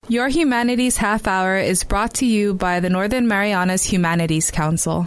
Your Humanities Half Hour is brought to you by the Northern Marianas Humanities Council.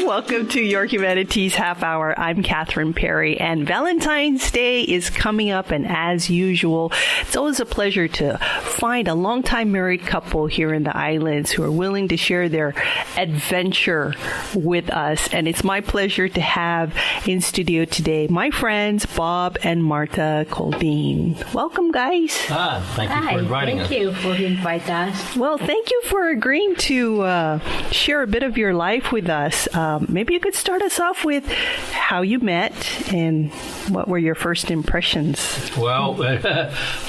Welcome to Your Humanities Half Hour. I'm Catherine Perry, and Valentine's Day is coming up, and as usual, it's always a pleasure to find a longtime married couple here in the islands who are willing to share their adventure with us. And it's my pleasure to have in studio today my friends Bob and Marta Coldeen. Welcome, guys. Thank you for inviting us. Thank you for inviting us. Well, thank you for agreeing to share a bit of your life with us. Maybe you could start us off with how you met and what were your first impressions? Well,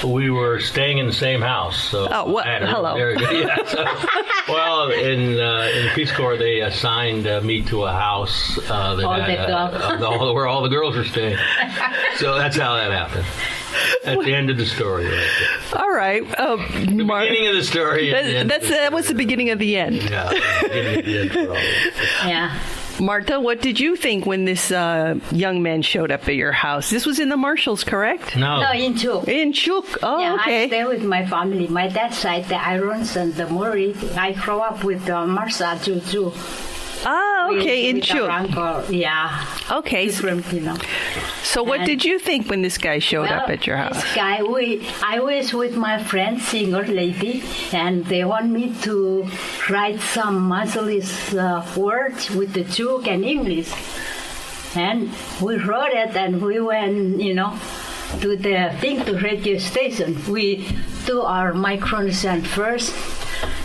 we were staying in the same house. So hello. Well, in the Peace Corps, they assigned me to a house where all the girls are staying. So that's how that happened. That's the end of the story. Right there. All right. The beginning of the story. That was the beginning of the end. Yeah, the beginning of the end for all of it. Yeah. Marta, what did you think when this young man showed up at your house? This was in the Marshalls, correct? No, in Chuuk. In Chuuk. Oh, yeah, okay. I stay with my family. My dad's side, the Irons and the Murray. I grew up with Marsa Chuuk. Ah, okay, in Chuuk. Uncle. Yeah. Okay. Different, So what did you think when this guy showed up at your house? This guy, I was with my friend, singer lady, and they want me to write some Muslim words with the Chuuk and English. And we wrote it, and we went, to the radio station. We do our microphone first,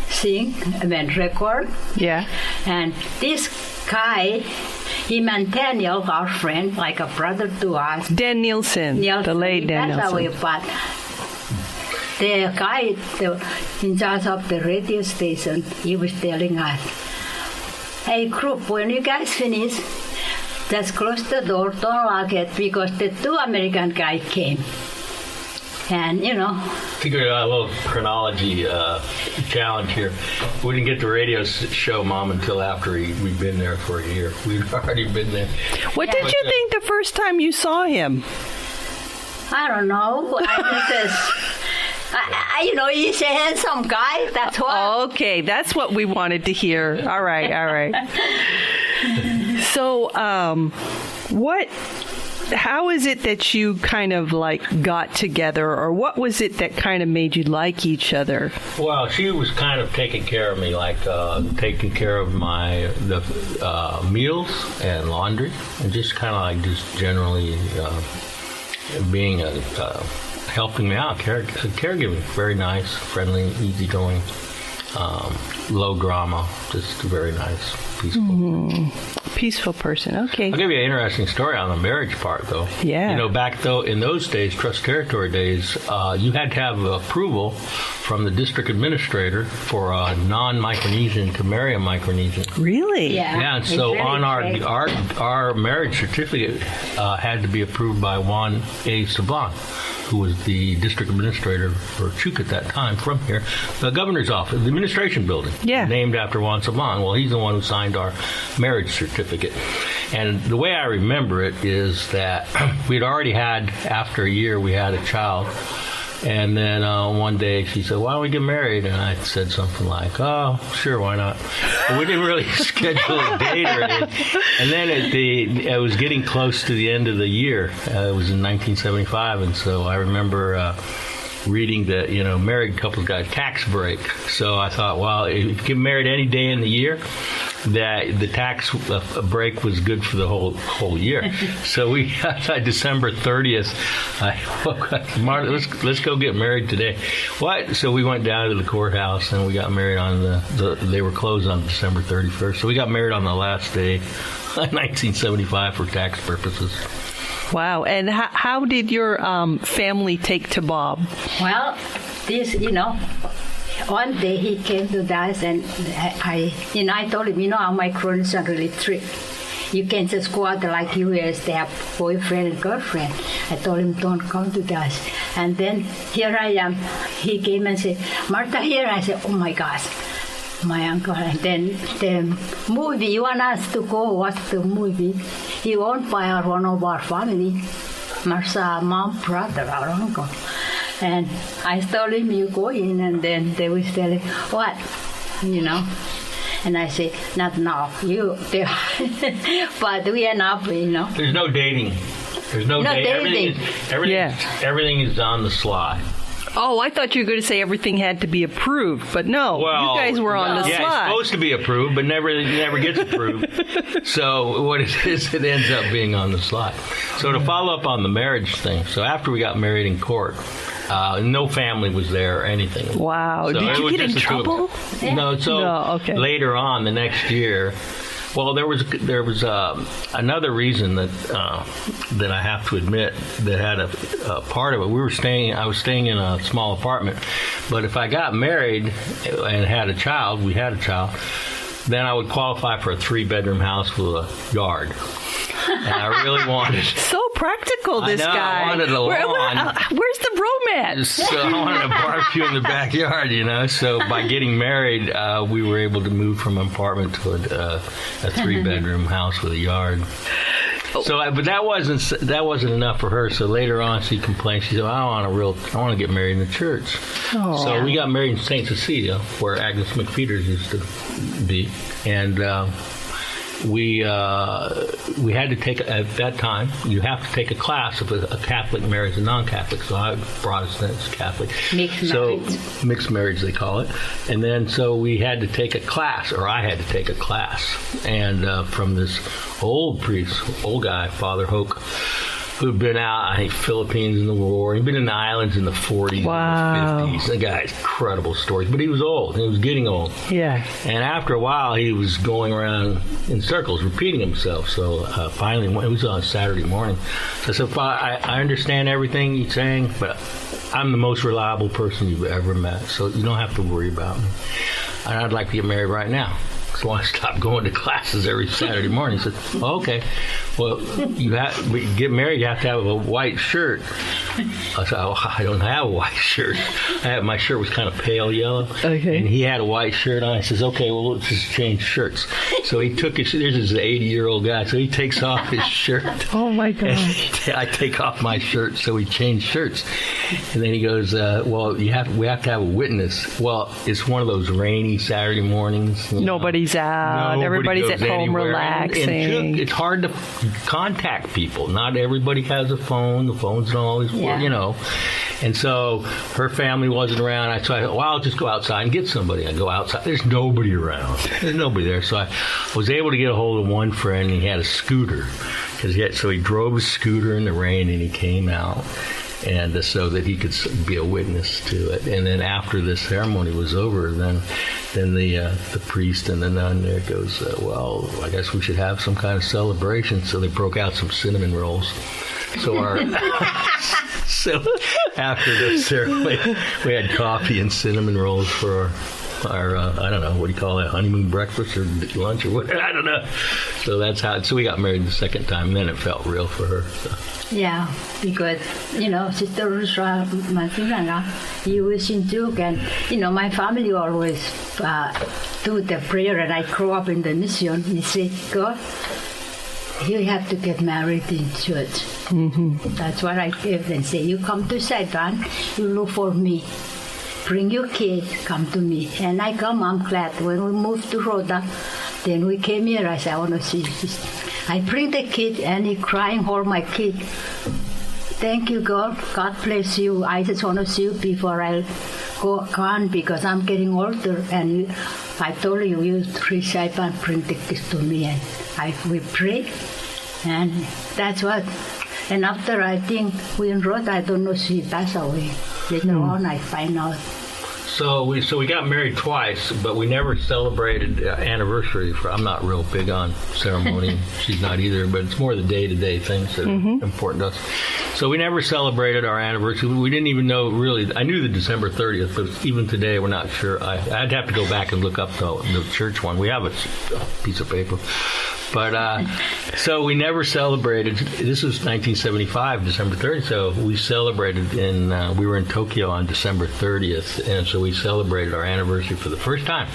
sing, and then record. Yeah. And this guy, him and Daniel, our friend, like a brother to us. Dan Nielsen, the late Dan Nielsen. But the guy in charge of the radio station, he was telling us, hey group, when you guys finish, just close the door, don't lock it, because the two American guys came. And, Figured out a little chronology challenge here. We didn't get the radio show Mom until after we'd been there for a year. We'd already been there. What did you think the first time you saw him? I don't know. He's a handsome guy. That's why. Okay, that's what we wanted to hear. All right. So, how is it that you kind of got together, or what was it that kind of made you like each other? Well, she was kind of taking care of me, taking care of the meals and laundry, and just kind of just generally being helping me out, caregiving. Very nice, friendly, easygoing, low drama, just very nice, peaceful. Peaceful person. Okay. I'll give you an interesting story on the marriage part, though. Yeah. Back in those days, trust territory days, you had to have approval from the district administrator for a non-Micronesian to marry a Micronesian. Really? Yeah. Yeah. And so on our marriage certificate had to be approved by Juan A. Sablan, who was the district administrator for Chuuk at that time from here, the governor's office, the administration building, named after Juan Sablan. Well, he's the one who signed our marriage certificate. And the way I remember it is that we'd already had, after a year, we had a child. And then one day she said, why don't we get married? And I said something like, oh, sure, why not? But we didn't really schedule a date or anything. And then it was getting close to the end of the year. It was in 1975. And so I remember reading that, married couples got a tax break. So I thought, well, if you get married any day in the year, that the tax break was good for the whole year. So we got December 30th. Marta, let's go get married today. What? So we went down to the courthouse and we got married on they were closed on December 31st. So we got married on the last day, 1975, for tax purposes. Wow. And how did your family take to Bob? Well, this, one day he came to us and I told him, how my chronicles are really trick. You can't just go out like U.S. They have boyfriend and girlfriend. I told him, don't come to that. And then here I am. He came and said, Marta, here. I said, oh my gosh, my uncle. And then the movie, you want us to go watch the movie. He owned by one of our family, Martha, mom, brother, our uncle. And I told him, you go in, and then they was telling, what? And I said, not now, but we end up, There's no dating. There's no dating. Everything is on the slide. Oh, I thought you were going to say everything had to be approved, but no, you guys were on the slide. Yeah, it's supposed to be approved, but never gets approved. So what it is, it ends up being on the slide. So to follow up on the marriage thing, so after we got married in court, no family was there or anything. Wow. So did you get in trouble? No, okay. Later on, the next year, well, there was another reason that I have to admit that had a part of it. I was staying in a small apartment, but if I got married and had a child, then I would qualify for a 3-bedroom house with a yard. And I really wanted. So practical, this guy. I wanted a lawn. Where's the romance? So I wanted a barbecue in the backyard, So by getting married, we were able to move from an apartment to a 3-bedroom house with a yard. So, but that wasn't enough for her. So later on, she complained. She said, I want to get married in the church. Oh. So we got married in St. Cecilia, where Agnes McPeters used to be, and we had to take, at that time, you have to take a class if a Catholic marries a non-Catholic. So I Protestant, Catholic. Mixed marriage, they call it. And then so we had to take a class, or I had to take a class, and from this old priest, old guy, Father Hoke, who'd been out, I think, Philippines in the war. He'd been in the islands in the 40s and 50s. The guy's incredible stories. But he was old. He was getting old. Yeah. And after a while, he was going around in circles, repeating himself. So finally, it was on Saturday morning. So I said, Father, I understand everything you're saying, but I'm the most reliable person you've ever met. So you don't have to worry about me. And I'd like to get married right now. So I stopped going to classes every Saturday morning. He said, oh, okay. Well, to get married, you have to have a white shirt. I said, oh, I don't have a white shirt. My shirt was kind of pale yellow. Okay. And he had a white shirt on. I says, okay, well, let's just change shirts. So he took this is an 80-year-old guy. So he takes off his shirt. Oh, my God. I take off my shirt. So we change shirts. And then he goes, well, we have to have a witness. Well, it's one of those rainy Saturday mornings. Nobody's out. Everybody's at home relaxing. And it's hard to contact people. Not everybody has a phone. The phones don't always work, And so her family wasn't around. I thought, well, I'll just go outside and get somebody. I go outside. There's nobody around. There's nobody there. So I was able to get a hold of one friend. And he had a scooter. So he drove a scooter in the rain, and he came out. And so that he could be a witness to it. And then after the ceremony was over, then the priest and the nun there goes, well, I guess we should have some kind of celebration. So they broke out some cinnamon rolls. So after the ceremony, we had coffee and cinnamon rolls for our I don't know, what do you call it, honeymoon breakfast or lunch or what? I don't know. So that's how. So we got married the second time. And then it felt real for her. So. Yeah, because, Sister Rusra, he was in Duke, and, my family always do the prayer, and I grew up in the mission. He said, God, you have to get married in church. Mm-hmm. That's what I give them. Say, you come to Saigon, you look for me. Bring your kids, come to me. And I come, I'm glad. When we moved to Rhoda, then we came here, I said, I want to see this. I bring the kid, and he crying, hold my kid. Thank you, God. God bless you. I just want to see you before I go on, because I'm getting older. And I told you reach up and bring the kids to me. And we pray, and that's what. And after, I think we enrolled, I don't know, she passed away. Later on, I find out. So we got married twice, but we never celebrated anniversary. I'm not real big on ceremony. She's not either, but it's more the day-to-day things that are important to us. So we never celebrated our anniversary. We didn't even know, really. I knew the December 30th, but even today we're not sure. I'd have to go back and look up the church one. We have a piece of paper. But so we never celebrated. This was 1975, December 30th. So we celebrated we were in Tokyo on December 30th, and so we celebrated our anniversary for the first time.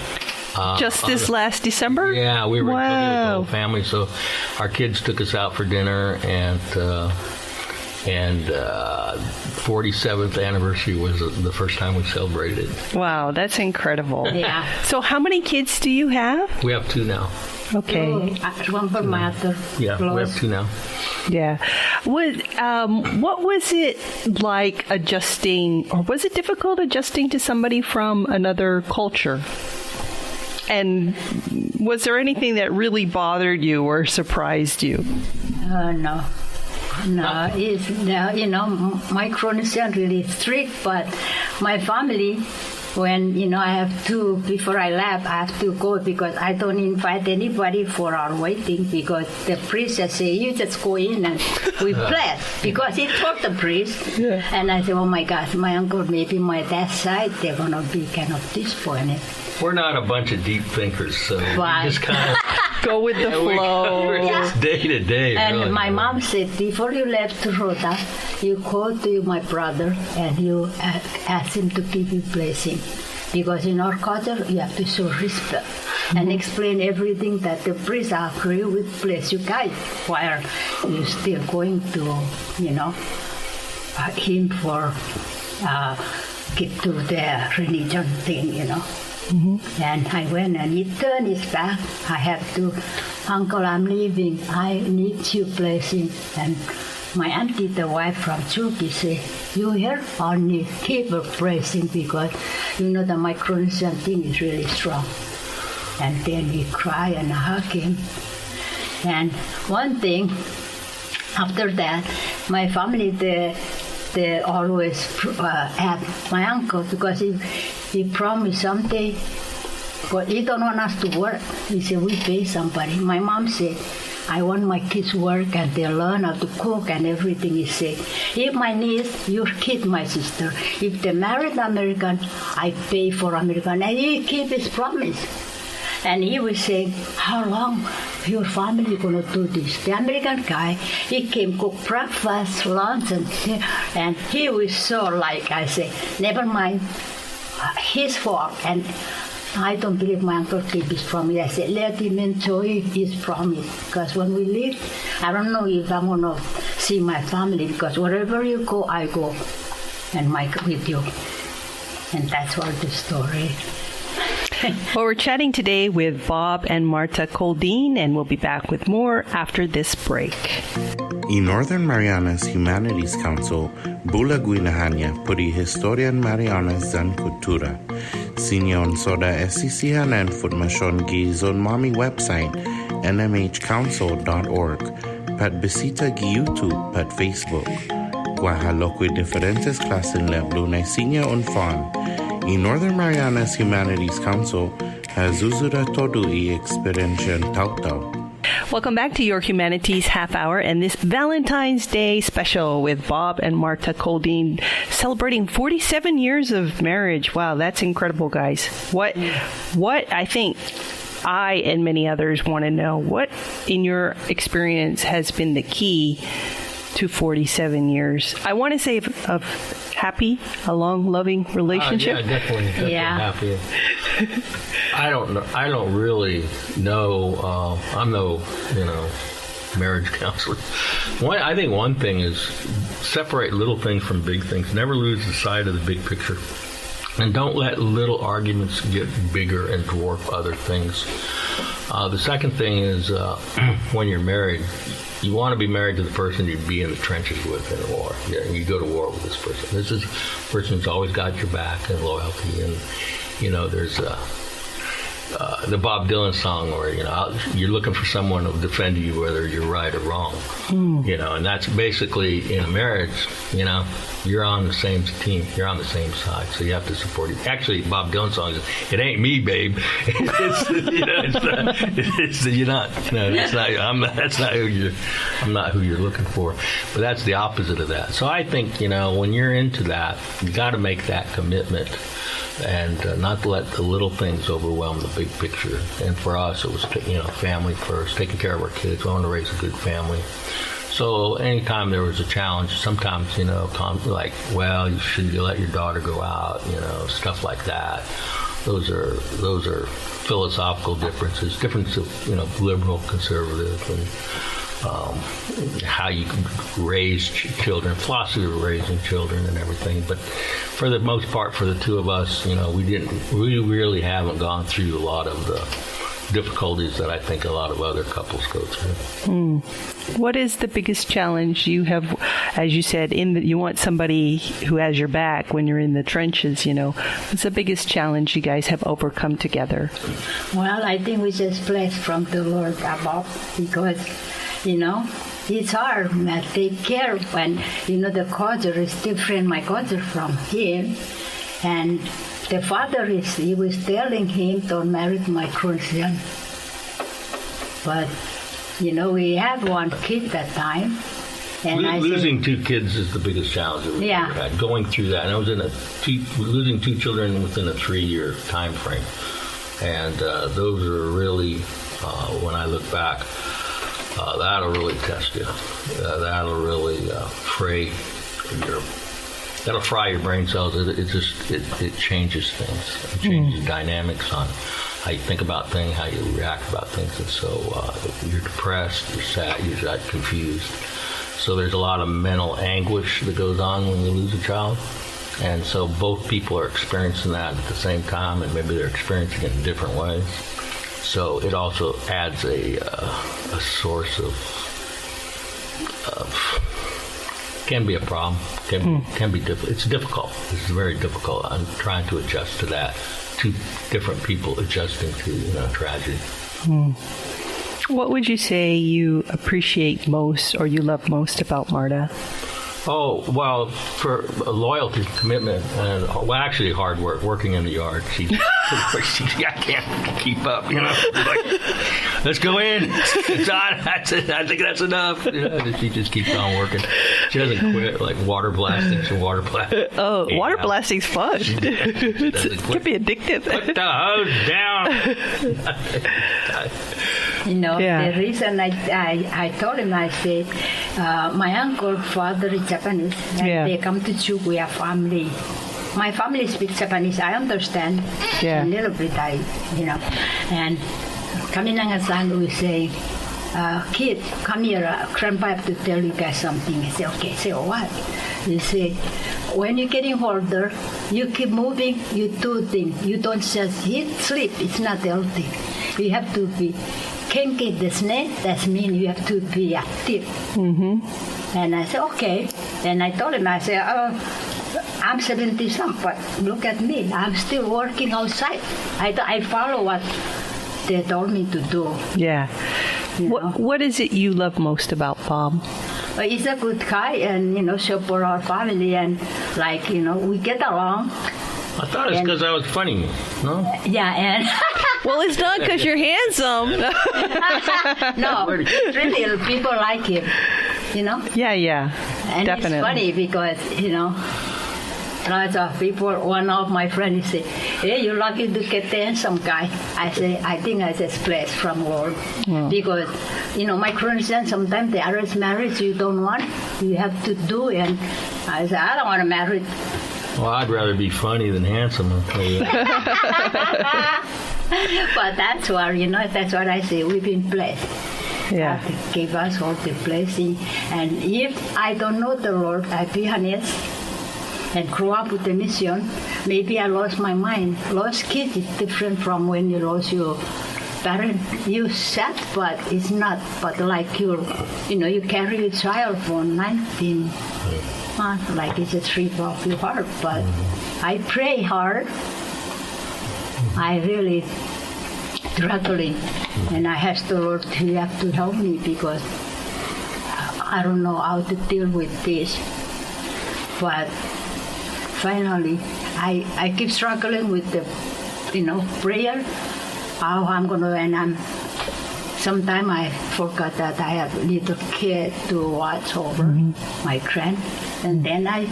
Just this last December? Yeah, we were in Tokyo with the whole family. So our kids took us out for dinner, and 47th anniversary was the first time we celebrated it. Wow, that's incredible. Yeah. So how many kids do you have? We have 2 now. Okay. One for Marta. Yeah, we have 2 now. Yeah. What was it like adjusting, or was it difficult adjusting to somebody from another culture? And was there anything that really bothered you or surprised you? No. No, Micronesian really strict, but my family, when, I have to, before I left, I have to go because I don't invite anybody for our waiting because the priest just say, you just go in and we bless because he told the priest. Yeah. And I said, oh my gosh, my uncle, maybe my dad's side, they're going to be kind of disappointed. We're not a bunch of deep thinkers, so we just kind of go with the flow. It's day to day. And really. my mom said, before you left Rhoda, you call to my brother and you ask him to give you blessing. Because in our culture, you have to show respect and explain everything that the priest agree with, bless you guys, while you still going to, him for get to the religion thing, Mm-hmm. And I went and he turned his back. I have to, Uncle, I'm leaving. I need your blessing. And my auntie, the wife from Turkey, said, you here? Only keep her blessing because, the Micronesian thing is really strong. And then we cry and hug him. And one thing, after that, my family, they always have my uncle because he promised someday, but he don't want us to work. He said, we pay somebody. My mom said, I want my kids work and they learn how to cook and everything. He said, if my niece, your kid, my sister, if they married American, I pay for American. And he keep his promise. And he was saying, how long your family going to do this? The American guy, he came cook breakfast, lunch, and he was so I say, never mind, his fault. And I don't believe my uncle keep his promise. I said, let him enjoy his promise. Because when we leave, I don't know if I'm going to see my family. Because wherever you go, I go. And Mike with you. And that's all the story. Well, we're chatting today with Bob and Marta Coldeen, and we'll be back with more after this break. In Northern Marianas Humanities Council, Bula Guinahanya puri historian Marianas dan kultura. Sinyon soda esisihanan formasyon gi zon mami website nmhcouncil.org pat bisita gi YouTube pat Facebook. Guahaloqui diferentes klasen leblu na sinya unfan. In Northern Marianas Humanities Council, Hazuzura Todu I Experiencian Tautau. Welcome back to your Humanities Half Hour and this Valentine's Day special with Bob and Marta Coldeen celebrating 47 years of marriage. Wow, that's incredible, guys. What I think I and many others want to know, what in your experience has been the key to 47 years? I want to say of happy, a long, loving relationship. Yeah, definitely happy. I don't really know. I'm no, marriage counselor. I think one thing is separate little things from big things. Never lose the sight of the big picture. And don't let little arguments get bigger and dwarf other things. The second thing is when you're married, you want to be married to the person you'd be in the trenches with in a war. You go to war with this person. This is a person who's always got your back and loyalty. And, there's the Bob Dylan song where, you're looking for someone to defend you whether you're right or wrong. And that's basically in a marriage, you're on the same team. You're on the same side. So you have to support it. Actually, Bob Dylan song is, it ain't me, babe. I'm not who you're looking for. But that's the opposite of that. So I think, when you're into that, you got to make that commitment and not let the little things overwhelm the big picture. picture. And for us, it was, family first, taking care of our kids. We wanted to raise a good family. So anytime there was a challenge, sometimes, like, well, you shouldn't let your daughter go out, stuff like that. Those are philosophical differences of, liberal, conservative, and how you can raise children, philosophy of raising children and everything. But for the most part, for the two of us, we really haven't gone through a lot of the difficulties that I think a lot of other couples go through. What is the biggest challenge you have, as you said, you want somebody who has your back when you're in the trenches, What's the biggest challenge you guys have overcome together? Well, I think we just blessed from the Lord above because, it's hard to take care when, the culture is different, my culture from him. And the father he was telling him, don't marry my Christian. But, we had one kid that time. And losing two kids is the biggest challenge that we've ever had. Going through that. And I was losing two children within a 3-year time frame. And those are really, when I look back, that'll really test you. That'll really that'll fry your brain cells. It changes things. It changes dynamics on how you think about things, how you react about things. And so you're depressed, you're sad, you're confused. So there's a lot of mental anguish that goes on when you lose a child. And so both people are experiencing that at the same time, and maybe they're experiencing it in different ways. So it also adds a source of can be a problem, can be difficult. It's difficult. It's very difficult. I'm trying to adjust to that. Two different people adjusting to tragedy. What would you say you appreciate most or you love most about Marta? Oh, well, for loyalty, commitment, and actually hard work, working in the yard. I can't keep up, Like, let's go in. It's on. That's it. I think that's enough. She just keeps on working. She doesn't quit, like water blasting. She water blast. Oh, water blasting's fun. It can be addictive. Put the hose down. The reason I told him, I said, my uncle father is Japanese, and they come to Chuuk, we are family. My family speaks Japanese, I understand a little bit, and Kaminanga-san will say, kid, come here, grandpa have to tell you guys something. I say, okay, say what? He say, when you're getting older, you keep moving, you do things. You don't just sleep, it's not healthy. You have to be kinky, that means you have to be active. And I said, okay. And I told him, I said, I'm 70-something, but look at me. I'm still working outside. I follow what they told me to do. Yeah. What is it you love most about Bob? He's a good guy and, support our family and, we get along. I thought it's because I was funny, no? Yeah, and... Well, it's not because you're handsome. No, really, people like him, Yeah, and definitely. It's funny because, lots of people, one of my friends say, hey, you're lucky to get the handsome guy. I say, I think I just blessed from Lord. Because, my Christian, sometimes they arrange marriage you don't want, you have to do, and I say, I don't want to marry. Well, I'd rather be funny than handsome, I'll tell you that. But that's what I say, we've been blessed. Yeah. God gave us all the blessing. And if I don't know the Lord, I be honest, and grew up with the mission, maybe I lost my mind. Lost kids is different from when you lost your parent. You sad, but it's not. But like you carry a child for 19 months, like it's a trip off your heart. But I pray hard. I really struggling, and I asked the Lord, you have to help me because I don't know how to deal with this. But finally, I keep struggling with the, prayer, how I'm going to, and sometimes I forgot that I have a little kid to watch over my grand, and then I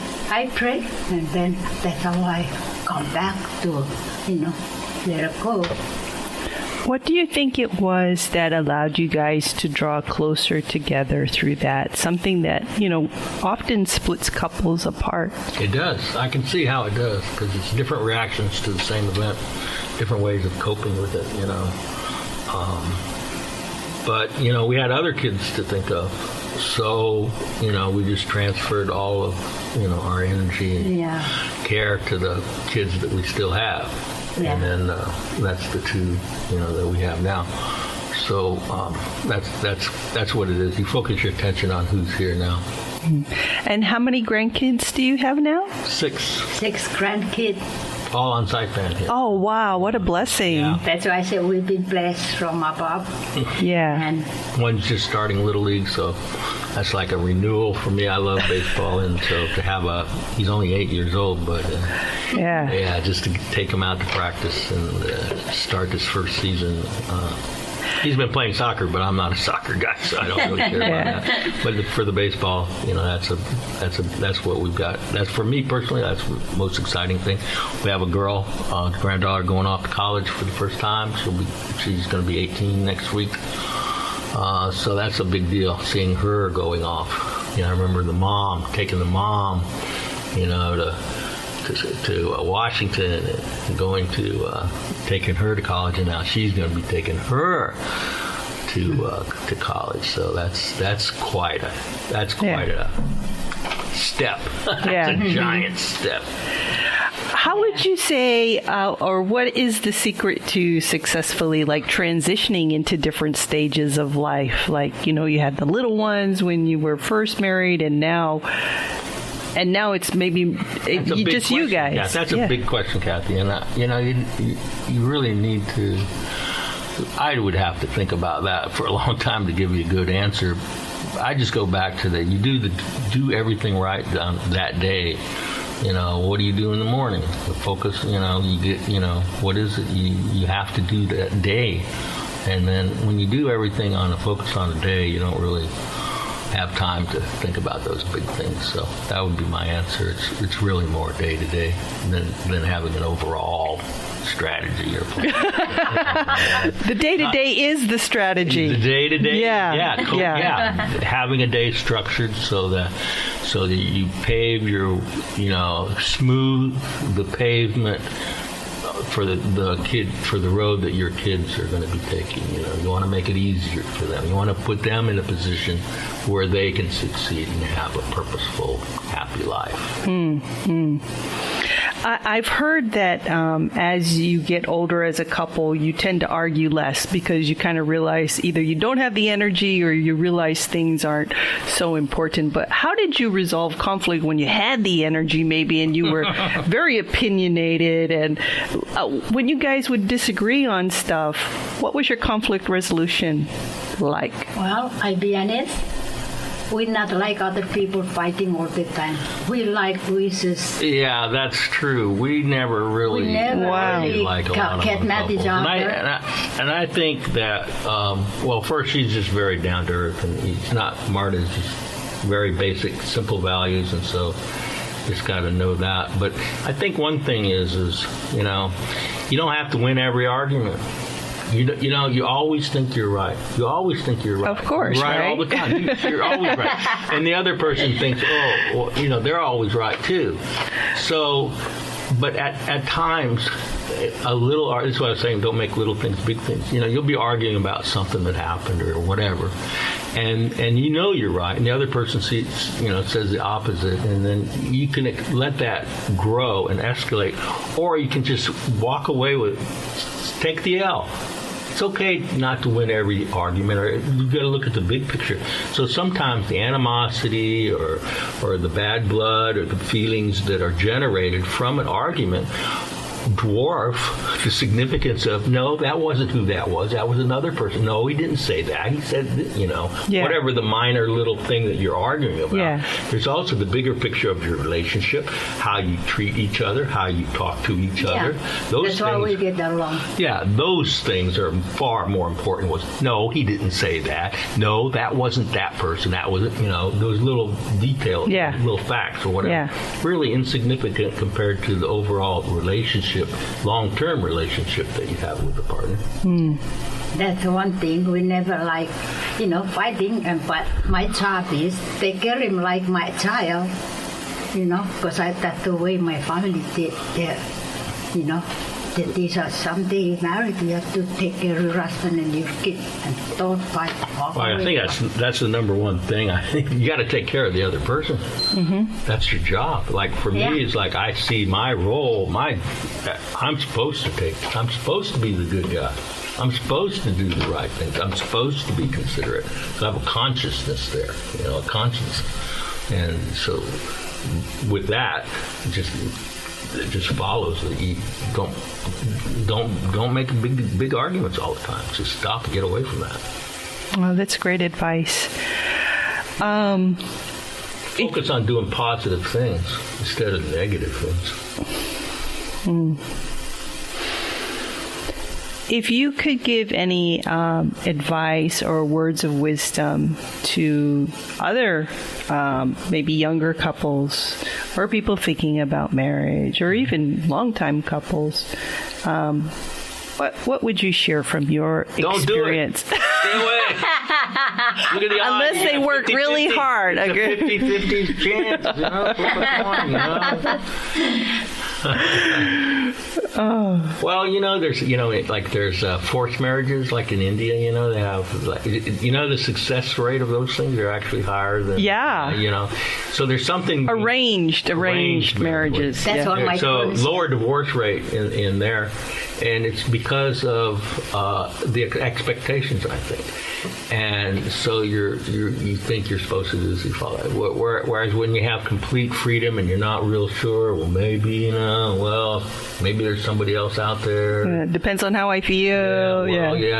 pray, and then that's how I come back to, let it go. What do you think it was that allowed you guys to draw closer together through that? Something that, often splits couples apart. It does. I can see how it does, because it's different reactions to the same event, different ways of coping with it, But, we had other kids to think of. So, we just transferred all of, our energy and care to the kids that we still have. Yeah. And then that's the two, that we have now. So that's what it is. You focus your attention on who's here now. And how many grandkids do you have now? 6. 6 grandkids. All on Saipan here. Oh, wow. What a blessing. Yeah. That's why I said we've been blessed from above. Yeah. And one's just starting Little League, so that's like a renewal for me. I love baseball, and so to have he's only 8 years old, but just to take him out to practice and start this first season. He's been playing soccer, but I'm not a soccer guy, so I don't really care about that. But for the baseball, that's what we've got. That's, for me personally, that's the most exciting thing. We have a girl, granddaughter, going off to college for the first time. She's going to be 18 next week. So that's a big deal, seeing her going off. I remember taking the mom, to Washington and going to taking her to college, and now she's going to be taking her to college. So that's quite a step. That's a giant step. How would you say, or what is the secret to successfully transitioning into different stages of life? You had the little ones when you were first married, and now it's maybe just you guys. Yeah, that's a big question, Kathy. And you really need to. I would have to think about that for a long time to give you a good answer. I just go back to that. You do everything right on that day. What do you do in the morning? The focus. You get. What is it you have to do that day? And then when you do everything on a focus on a day, you don't really have time to think about those big things. So that would be my answer. It's really more day to day than having an overall strategy or plan. The day to day is the strategy. The day to day, having a day structured so that you pave your, smooth the pavement for the road that your kids are going to be taking. You want to make it easier for them. You want to put them in a position where they can succeed and have a purposeful, happy life. Mm-hmm. I've heard that as you get older as a couple, you tend to argue less because you kind of realize either you don't have the energy or you realize things aren't so important. But how did you resolve conflict when you had the energy maybe and you were very opinionated? And when you guys would disagree on stuff, what was your conflict resolution like? Well, I'll be honest. We not like other people fighting all the time. We just... Yeah, that's true. We never really like a lot of couples. And I think that, first, she's just very down to earth, and Marta's just very basic, simple values, and so just got to know that. But I think one thing is you don't have to win every argument. You always think you're right. You always think you're right. Of course, you're right all the time. You're always right. And the other person thinks, they're always right too. So, but at times, a little. That's what I was saying. Don't make little things big things. You'll be arguing about something that happened or whatever, and you're right, and the other person says the opposite, and then you can let that grow and escalate, or you can just walk away with, take the L. It's okay not to win every argument, or you've got to look at the big picture. So sometimes the animosity or the bad blood or the feelings that are generated from an argument dwarf the significance of, no, that wasn't who that was another person. No, he didn't say that. He said, whatever the minor little thing that you're arguing about. Yeah. There's also the bigger picture of your relationship, how you treat each other, how you talk to each other. That's why we get along. Yeah, those things are far more important. No, he didn't say that. No, that wasn't that person. That wasn't, those little details, little facts or whatever. Yeah. Really insignificant compared to the overall relationship relationship, long-term relationship that you have with the partner. That's one thing. We never fighting. But my job is take care of him like my child, because that's the way my family did. That these are someday you married, you have to take care of your husband and your kids and don't fight. Well, I think that's the number one thing. I think you got to take care of the other person. Mm-hmm. That's your job. Like for me, it's like I see my role. I'm supposed to be the good guy. I'm supposed to do the right things. I'm supposed to be considerate. So I have a consciousness there, a conscience. And so with that, it just follows that you don't make big arguments all the time. Just stop and get away from that. Well, that's great advice. Focus on doing positive things instead of negative things. If you could give any advice or words of wisdom to other maybe younger couples or people thinking about marriage or even longtime couples, what would you share from your experience? Don't do it. Stay away. Look at the Unless odds. they work 50, really 50. hard. It's a 50-50 chance. Well, there's forced marriages, like in India. They have, the success rate of those things are actually higher than So there's something arranged marriages. That's what my lower divorce rate in there, and it's because of the expectations, I think. And so you think you're supposed to do this, you follow it. Whereas when you have complete freedom and you're not real sure, maybe there's somebody else out there. Yeah, depends on how I feel.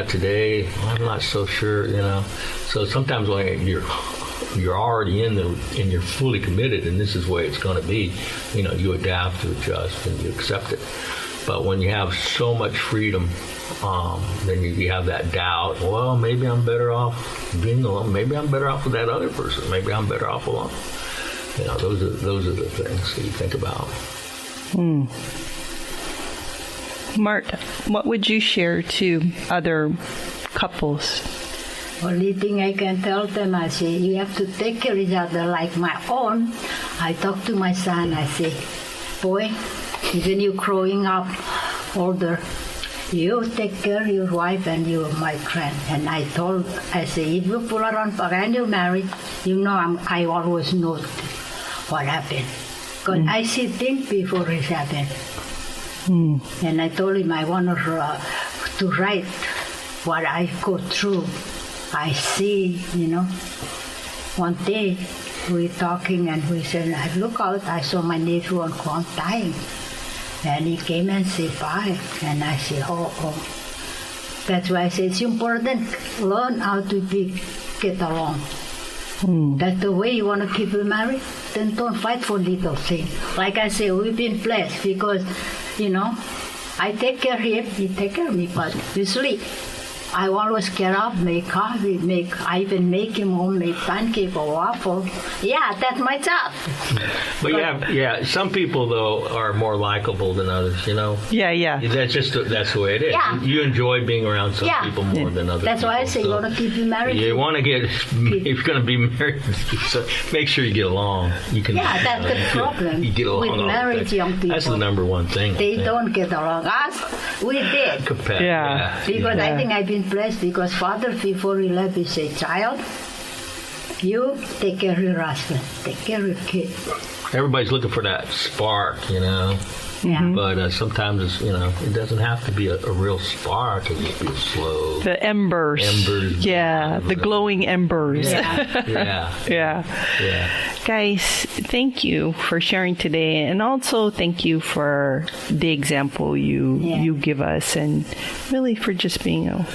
Today I'm not so sure. So sometimes when you're already in and you're fully committed, and this is the way it's going to be, you adapt, you adjust, and you accept it. But when you have so much freedom, then you have that doubt. Well, maybe I'm better off being alone. Maybe I'm better off with that other person. Maybe I'm better off alone. Those are the things that you think about. Marta, what would you share to other couples? Only thing I can tell them, I say, you have to take care of each other like my own. I talk to my son, I say, boy, even you growing up older, you take care of your wife and you're my friend. And I say, if you pull around and you're married, I always know what happened. Because I see things before it happened. And I told him I want to write what I go through. I see, one day we were talking and we said, I look out, I saw my nephew on Guam dying. And he came and said bye. And I said, oh. That's why I say it's important, learn how to get along. That's the way you want to keep you married. Then don't fight for little things. Like I say, we've been blessed because, I take care of him, he take care of me, but we sleep. I always get up, make coffee, I even make him homemade pancake or waffle. Yeah, that's my job. But some people though are more likable than others, Yeah. That's the way it is. Yeah. You enjoy being around some people more than others. That's why I say you want to keep you married. You want to if you're going to be married, so make sure you get along. That's the problem. You get along with married young people. That's the number one thing. They don't get along. Us, we did. Because I think I've been blessed because father before he left he said, child, you take care of your husband, take care of your kids. Everybody's looking for that spark, Yeah. But sometimes it doesn't have to be a real spark. It can just be slow. The embers. The glowing embers. Yeah. Guys, thank you for sharing today, and also thank you for the example you give us, and really for just being a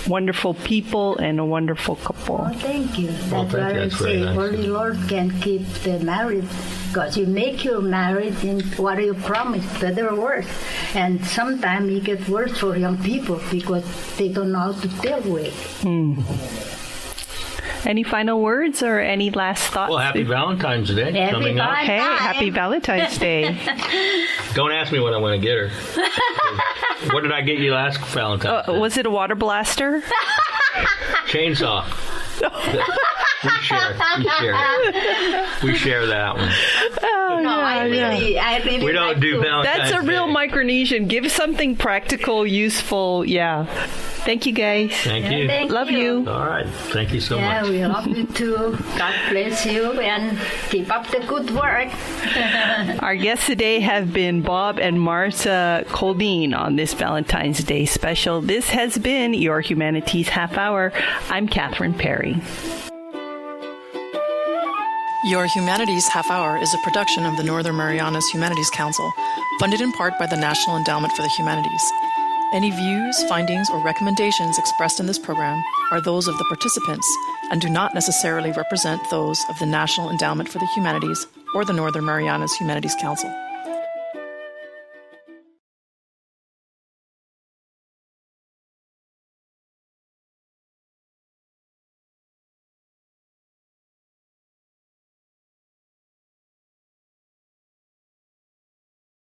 wonderful people and a wonderful couple. Oh, thank you. That's why I say only Lord can keep the marriage, because you make your marriage in what you promise, better or worse. And sometimes it gets worse for young people because they don't know how to deal with it. Any final words or any last thoughts? Well, happy Valentine's Day coming up. Hey, happy Valentine's Day. Don't ask me what I'm going to get her. What did I get you last Valentine's Day? Was it a water blaster? Chainsaw. We share that one. I really We don't like do to. Valentine's That's a real Day. Micronesian. Give something practical, useful. Yeah. Thank you, guys. Thank you. Thank Love you. All right. Thank you so Yeah, much. we love you too. God bless you and keep up the good work. Our guests today have been Bob and Marta Coldeen on this Valentine's Day special. This has been your Humanities Half Hour. I'm Catherine Perry. Your Humanities Half Hour is a production of the Northern Marianas Humanities Council, funded in part by the National Endowment for the Humanities. Any views, findings, or recommendations expressed in this program are those of the participants and do not necessarily represent those of the National Endowment for the Humanities or the Northern Marianas Humanities Council.